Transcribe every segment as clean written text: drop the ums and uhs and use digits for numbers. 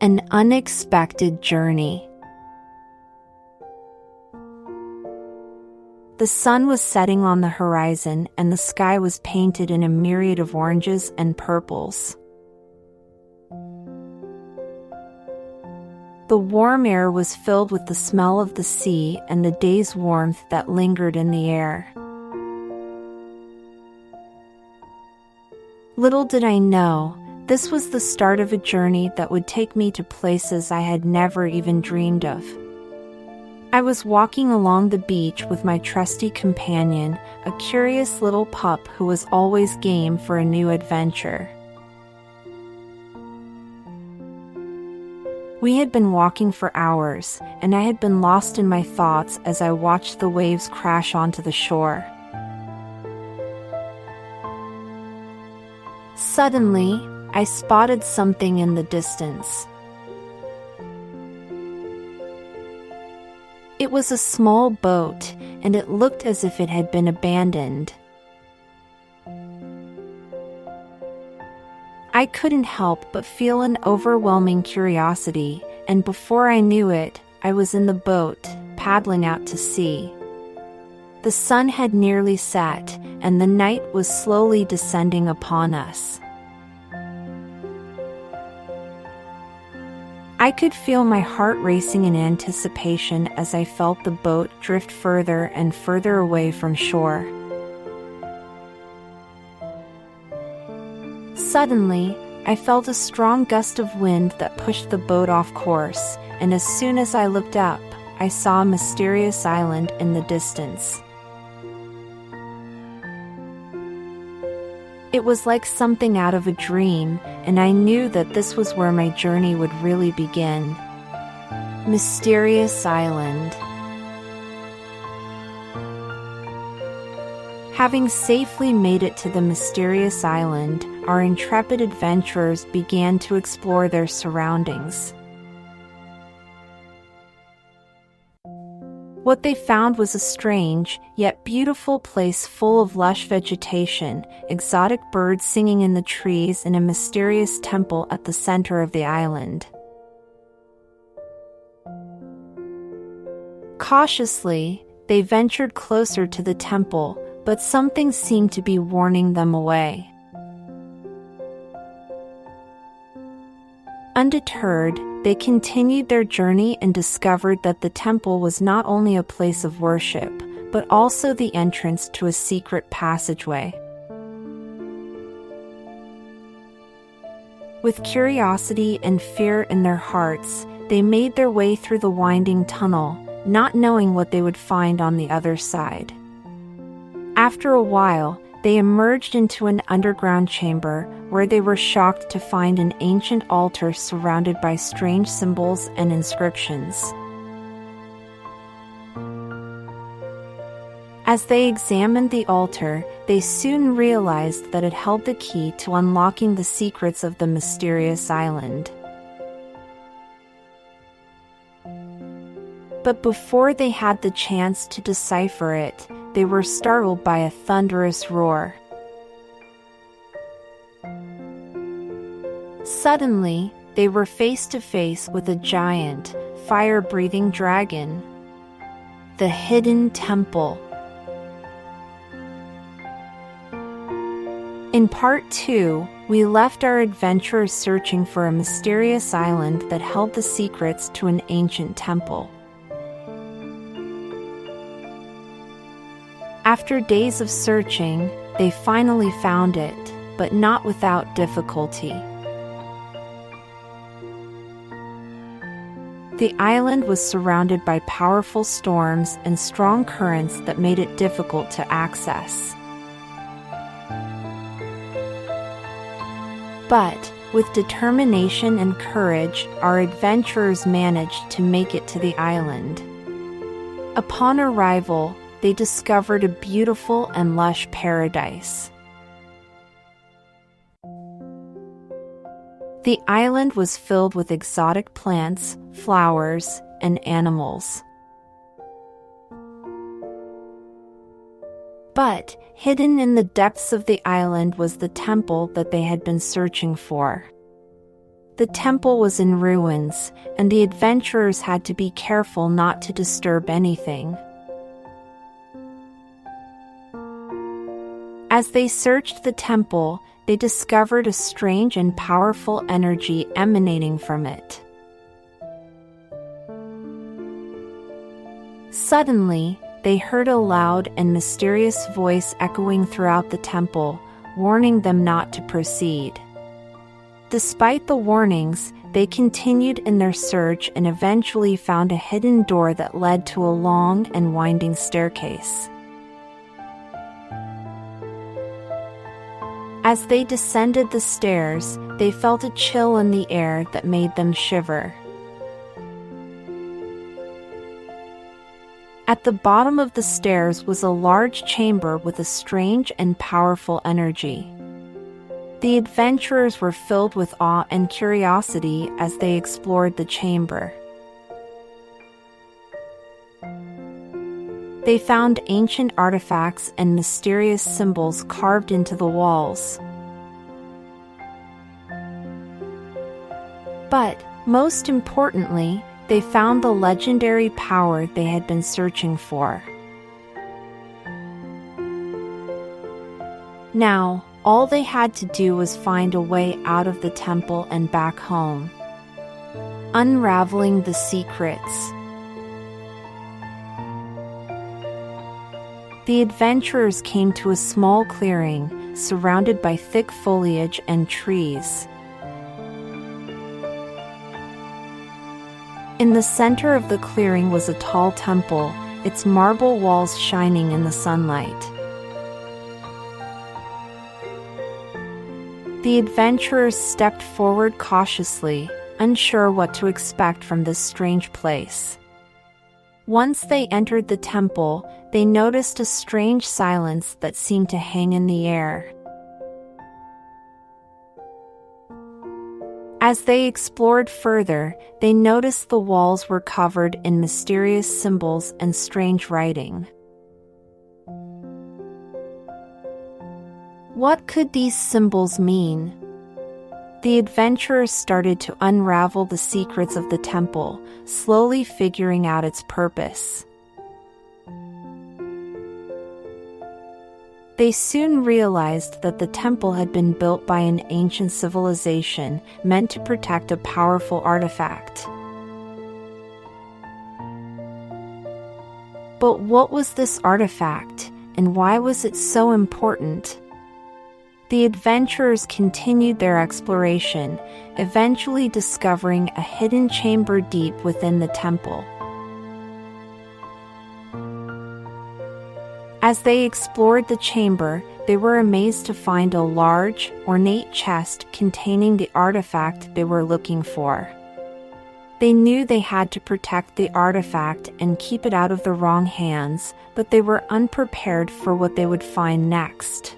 An unexpected journey. The sun was setting on the horizon and the sky was painted in a myriad of oranges and purples. The warm air was filled with the smell of the sea and the day's warmth that lingered in the air. Little did I know, this was the start of a journey that would take me to places I had never even dreamed of. I was walking along the beach with my trusty companion, a curious little pup who was always game for a new adventure. We had been walking for hours, and I had been lost in my thoughts as I watched the waves crash onto the shore. Suddenly, I spotted something in the distance. It was a small boat, and it looked as if it had been abandoned. I couldn't help but feel an overwhelming curiosity, and before I knew it, I was in the boat, paddling out to sea. The sun had nearly set, and the night was slowly descending upon us. I could feel my heart racing in anticipation as I felt the boat drift further and further away from shore. Suddenly, I felt a strong gust of wind that pushed the boat off course, and as soon as I looked up, I saw a mysterious island in the distance. It was like something out of a dream, and I knew that this was where my journey would really begin. Mysterious Island. Having safely made it to the mysterious island, our intrepid adventurers began to explore their surroundings. What they found was a strange, yet beautiful place full of lush vegetation, exotic birds singing in the trees, and a mysterious temple at the center of the island. Cautiously, they ventured closer to the temple, but something seemed to be warning them away. Undeterred, they continued their journey and discovered that the temple was not only a place of worship, but also the entrance to a secret passageway. With curiosity and fear in their hearts, they made their way through the winding tunnel, not knowing what they would find on the other side. After a while, they emerged into an underground chamber where they were shocked to find an ancient altar surrounded by strange symbols and inscriptions. As they examined the altar, they soon realized that it held the key to unlocking the secrets of the mysterious island. But before they had the chance to decipher it, they were startled by a thunderous roar. Suddenly, they were face to face with a giant, fire-breathing dragon. The Hidden Temple. In Part 2, we left our adventurers searching for a mysterious island that held the secrets to an ancient temple. After days of searching, they finally found it, but not without difficulty. The island was surrounded by powerful storms and strong currents that made it difficult to access. But, with determination and courage, our adventurers managed to make it to the island. Upon arrival, they discovered a beautiful and lush paradise. The island was filled with exotic plants, flowers, and animals. But, hidden in the depths of the island was the temple that they had been searching for. The temple was in ruins, and the adventurers had to be careful not to disturb anything. As they searched the temple, they discovered a strange and powerful energy emanating from it. Suddenly, they heard a loud and mysterious voice echoing throughout the temple, warning them not to proceed. Despite the warnings, they continued in their search and eventually found a hidden door that led to a long and winding staircase. As they descended the stairs, they felt a chill in the air that made them shiver. At the bottom of the stairs was a large chamber with a strange and powerful energy. The adventurers were filled with awe and curiosity as they explored the chamber. They found ancient artifacts and mysterious symbols carved into the walls. But, most importantly, they found the legendary power they had been searching for. Now, all they had to do was find a way out of the temple and back home. Unraveling the secrets. The adventurers came to a small clearing, surrounded by thick foliage and trees. In the center of the clearing was a tall temple, its marble walls shining in the sunlight. The adventurers stepped forward cautiously, unsure what to expect from this strange place. Once they entered the temple, they noticed a strange silence that seemed to hang in the air. As they explored further, they noticed the walls were covered in mysterious symbols and strange writing. What could these symbols mean? The adventurers started to unravel the secrets of the temple, slowly figuring out its purpose. They soon realized that the temple had been built by an ancient civilization meant to protect a powerful artifact. But what was this artifact, and why was it so important? The adventurers continued their exploration, eventually discovering a hidden chamber deep within the temple. As they explored the chamber, they were amazed to find a large, ornate chest containing the artifact they were looking for. They knew they had to protect the artifact and keep it out of the wrong hands, but they were unprepared for what they would find next.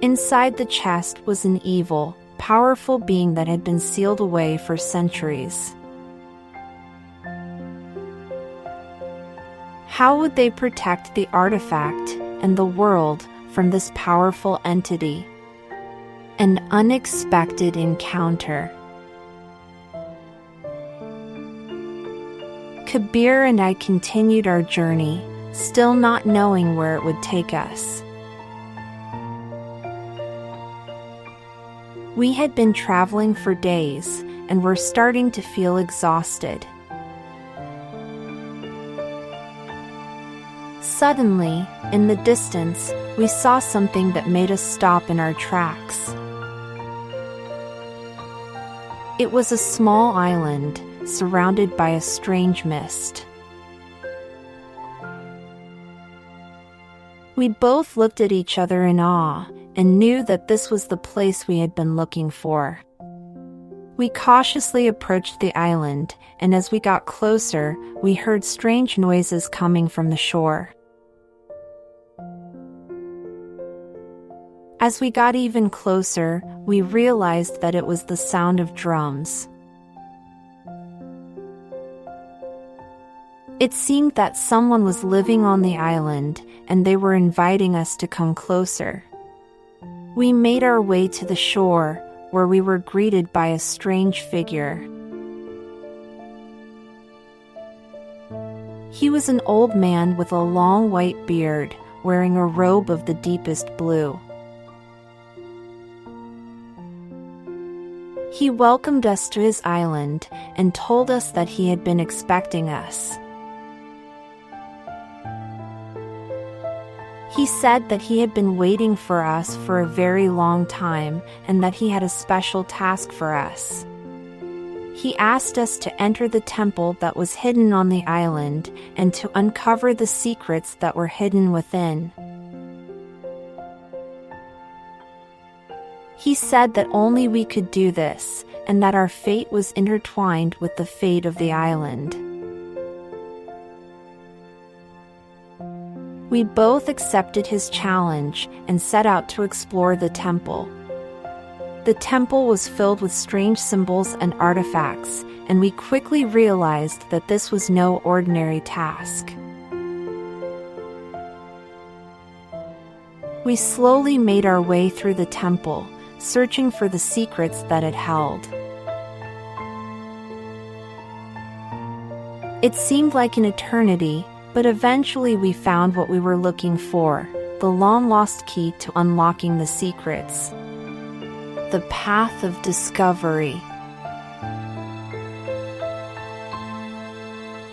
Inside the chest was an evil, powerful being that had been sealed away for centuries. How would they protect the artifact and the world from this powerful entity? An unexpected encounter. Kabir and I continued our journey, still not knowing where it would take us. We had been traveling for days and were starting to feel exhausted. Suddenly, in the distance, we saw something that made us stop in our tracks. It was a small island, surrounded by a strange mist. We both looked at each other in awe, and knew that this was the place we had been looking for. We cautiously approached the island, and as we got closer, we heard strange noises coming from the shore. As we got even closer, we realized that it was the sound of drums. It seemed that someone was living on the island, and they were inviting us to come closer. We made our way to the shore, where we were greeted by a strange figure. He was an old man with a long white beard, wearing a robe of the deepest blue. He welcomed us to his island and told us that he had been expecting us. He said that he had been waiting for us for a very long time and that he had a special task for us. He asked us to enter the temple that was hidden on the island and to uncover the secrets that were hidden within. He said that only we could do this, and that our fate was intertwined with the fate of the island. We both accepted his challenge and set out to explore the temple. The temple was filled with strange symbols and artifacts, and we quickly realized that this was no ordinary task. We slowly made our way through the temple, searching for the secrets that it held. It seemed like an eternity, but eventually we found what we were looking for, the long-lost key to unlocking the secrets. The path of discovery.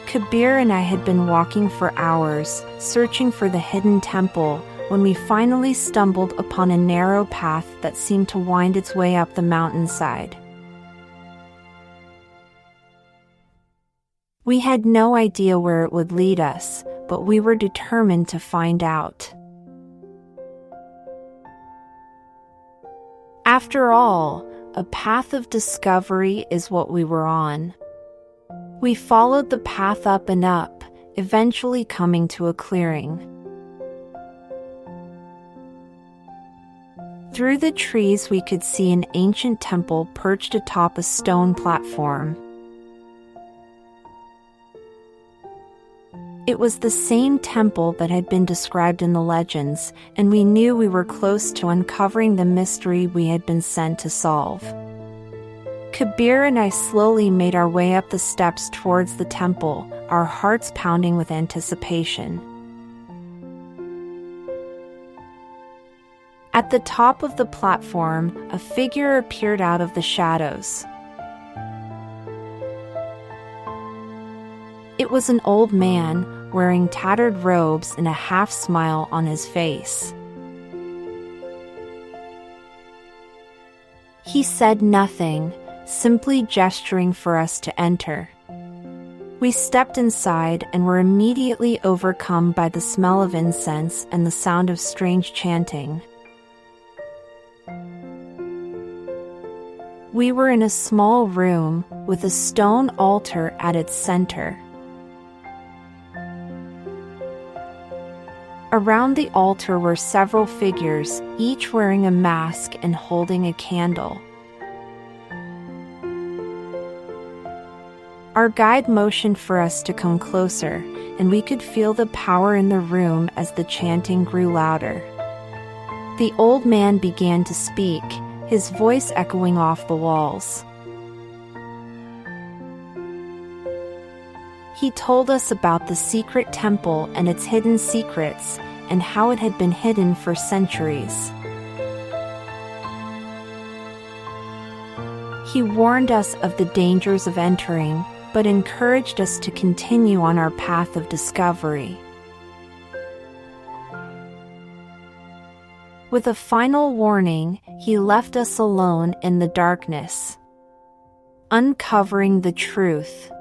Kabir and I had been walking for hours, searching for the hidden temple, when we finally stumbled upon a narrow path that seemed to wind its way up the mountainside. We had no idea where it would lead us, but we were determined to find out. After all, a path of discovery is what we were on. We followed the path up and up, eventually coming to a clearing. Through the trees we could see an ancient temple perched atop a stone platform. It was the same temple that had been described in the legends, and we knew we were close to uncovering the mystery we had been sent to solve. Kabir and I slowly made our way up the steps towards the temple, our hearts pounding with anticipation. At the top of the platform, a figure appeared out of the shadows. It was an old man, wearing tattered robes and a half-smile on his face. He said nothing, simply gesturing for us to enter. We stepped inside and were immediately overcome by the smell of incense and the sound of strange chanting. We were in a small room with a stone altar at its center. Around the altar were several figures, each wearing a mask and holding a candle. Our guide motioned for us to come closer, and we could feel the power in the room as the chanting grew louder. The old man began to speak, his voice echoing off the walls. He told us about the secret temple and its hidden secrets, and how it had been hidden for centuries. He warned us of the dangers of entering, but encouraged us to continue on our path of discovery. With a final warning, he left us alone in the darkness, uncovering the truth.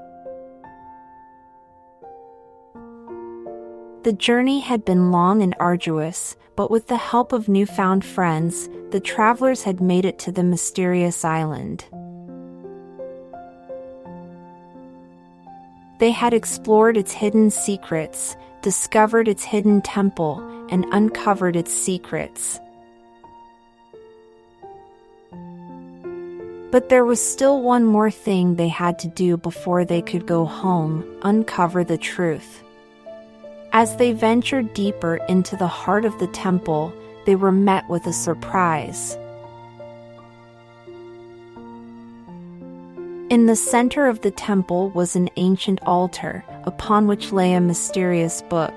The journey had been long and arduous, but with the help of newfound friends, the travelers had made it to the mysterious island. They had explored its hidden secrets, discovered its hidden temple, and uncovered its secrets. But there was still one more thing they had to do before they could go home: uncover the truth. As they ventured deeper into the heart of the temple, they were met with a surprise. In the center of the temple was an ancient altar, upon which lay a mysterious book.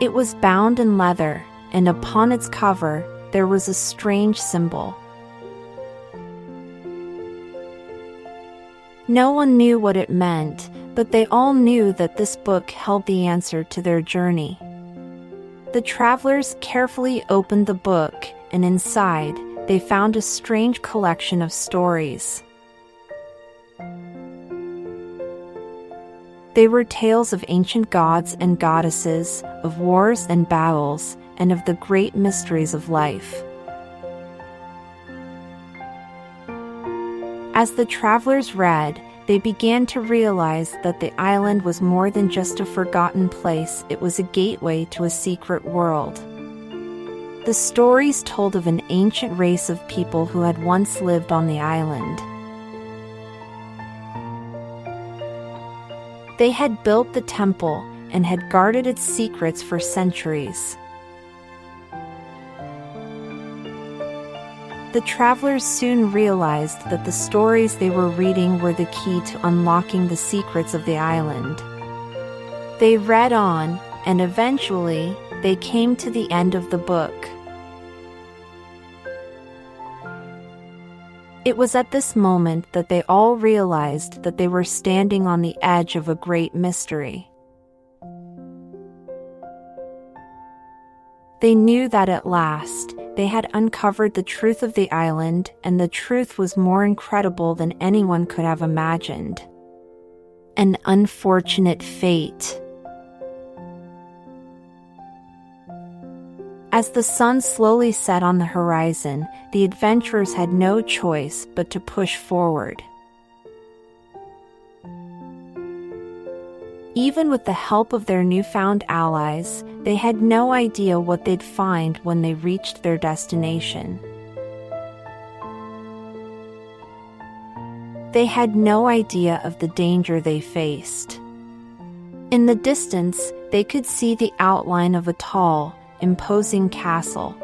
It was bound in leather, and upon its cover there was a strange symbol. No one knew what it meant, but they all knew that this book held the answer to their journey. The travelers carefully opened the book, and inside, they found a strange collection of stories. They were tales of ancient gods and goddesses, of wars and battles, and of the great mysteries of life. As the travelers read, they began to realize that the island was more than just a forgotten place, it was a gateway to a secret world. The stories told of an ancient race of people who had once lived on the island. They had built the temple and had guarded its secrets for centuries. The travelers soon realized that the stories they were reading were the key to unlocking the secrets of the island. They read on, and eventually, they came to the end of the book. It was at this moment that they all realized that they were standing on the edge of a great mystery. They knew that at last, they had uncovered the truth of the island, and the truth was more incredible than anyone could have imagined. An unfortunate fate. As the sun slowly set on the horizon, the adventurers had no choice but to push forward. Even with the help of their newfound allies, they had no idea what they'd find when they reached their destination. They had no idea of the danger they faced. In the distance, they could see the outline of a tall, imposing castle.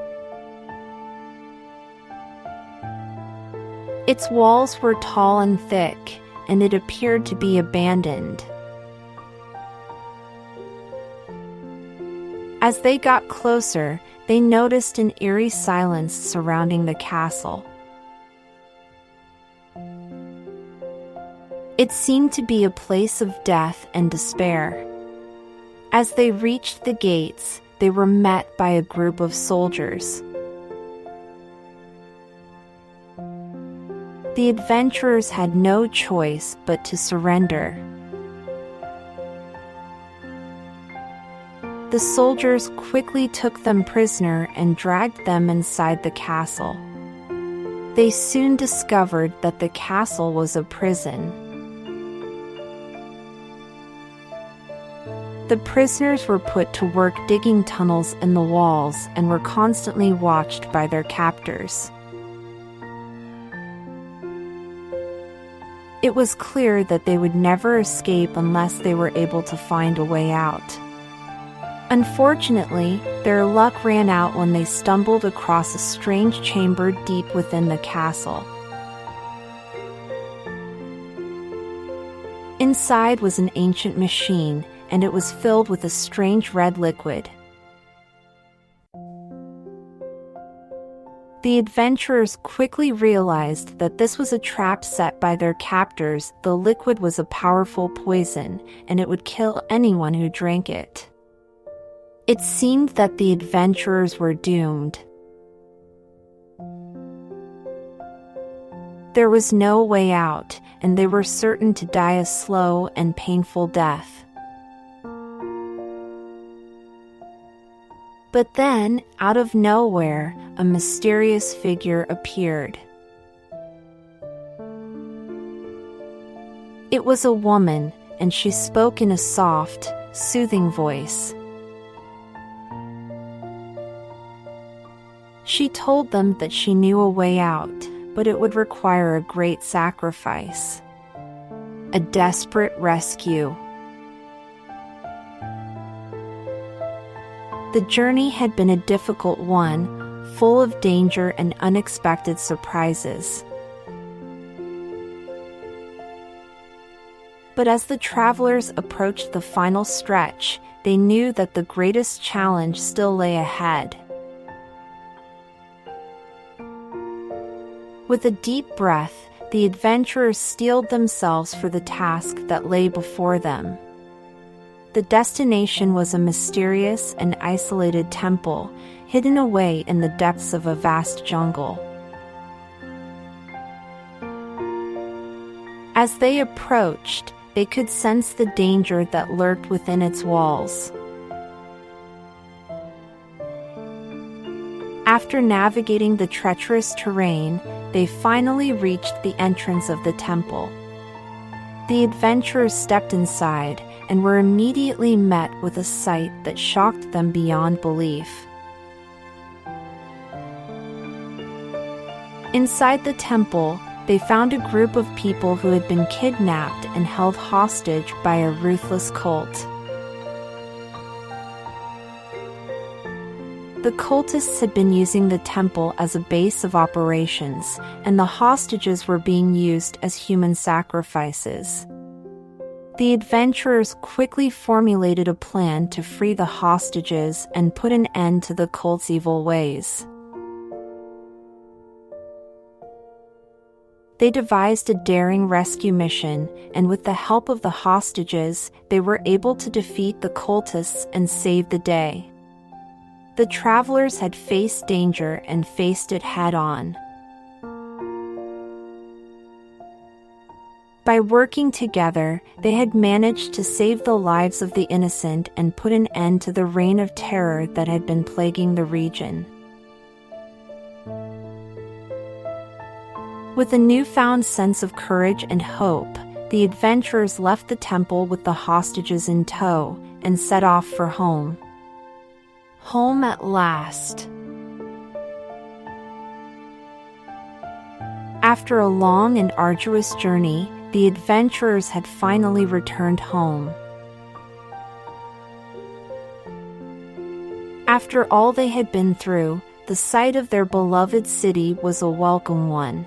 Its walls were tall and thick, and it appeared to be abandoned. As they got closer, they noticed an eerie silence surrounding the castle. It seemed to be a place of death and despair. As they reached the gates, they were met by a group of soldiers. The adventurers had no choice but to surrender. The soldiers quickly took them prisoner and dragged them inside the castle. They soon discovered that the castle was a prison. The prisoners were put to work digging tunnels in the walls and were constantly watched by their captors. It was clear that they would never escape unless they were able to find a way out. Unfortunately, their luck ran out when they stumbled across a strange chamber deep within the castle. Inside was an ancient machine, and it was filled with a strange red liquid. The adventurers quickly realized that this was a trap set by their captors. The liquid was a powerful poison, and it would kill anyone who drank it. It seemed that the adventurers were doomed. There was no way out, and they were certain to die a slow and painful death. But then, out of nowhere, a mysterious figure appeared. It was a woman, and she spoke in a soft, soothing voice. She told them that she knew a way out, but it would require a great sacrifice. A desperate rescue. The journey had been a difficult one, full of danger and unexpected surprises. But as the travelers approached the final stretch, they knew that the greatest challenge still lay ahead. With a deep breath, the adventurers steeled themselves for the task that lay before them. The destination was a mysterious and isolated temple, hidden away in the depths of a vast jungle. As they approached, they could sense the danger that lurked within its walls. After navigating the treacherous terrain, they finally reached the entrance of the temple. The adventurers stepped inside and were immediately met with a sight that shocked them beyond belief. Inside the temple, they found a group of people who had been kidnapped and held hostage by a ruthless cult. The cultists had been using the temple as a base of operations, and the hostages were being used as human sacrifices. The adventurers quickly formulated a plan to free the hostages and put an end to the cult's evil ways. They devised a daring rescue mission, and with the help of the hostages, they were able to defeat the cultists and save the day. The travelers had faced danger and faced it head-on. By working together, they had managed to save the lives of the innocent and put an end to the reign of terror that had been plaguing the region. With a newfound sense of courage and hope, the adventurers left the temple with the hostages in tow and set off for home. Home at last. After a long and arduous journey, the adventurers had finally returned home. After all they had been through, the sight of their beloved city was a welcome one.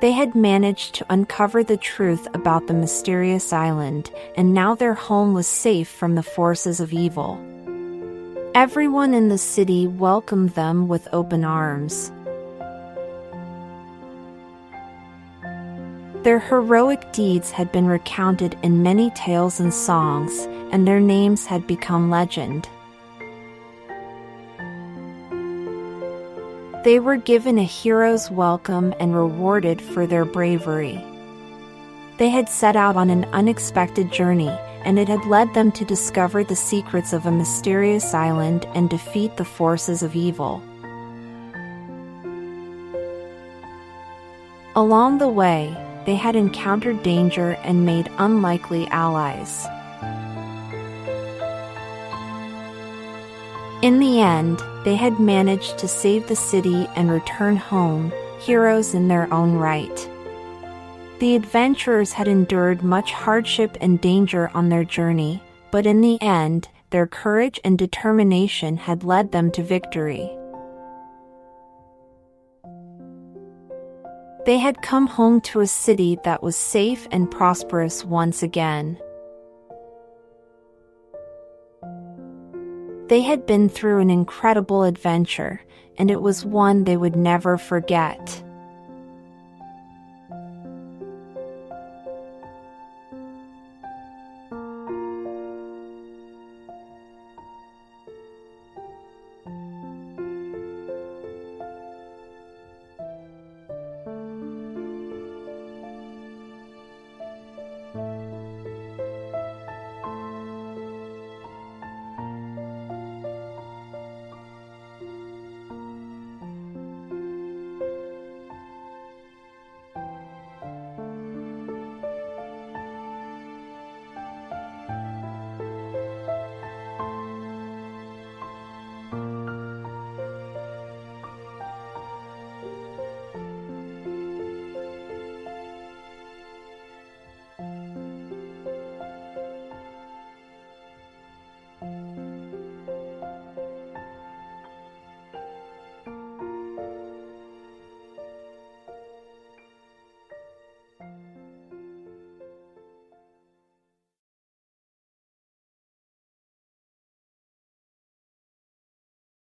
They had managed to uncover the truth about the mysterious island, and now their home was safe from the forces of evil. Everyone in the city welcomed them with open arms. Their heroic deeds had been recounted in many tales and songs, and their names had become legend. They were given a hero's welcome and rewarded for their bravery. They had set out on an unexpected journey, and it had led them to discover the secrets of a mysterious island and defeat the forces of evil. Along the way, they had encountered danger and made unlikely allies. In the end, they had managed to save the city and return home, heroes in their own right. The adventurers had endured much hardship and danger on their journey, but in the end, their courage and determination had led them to victory. They had come home to a city that was safe and prosperous once again. They had been through an incredible adventure, and it was one they would never forget.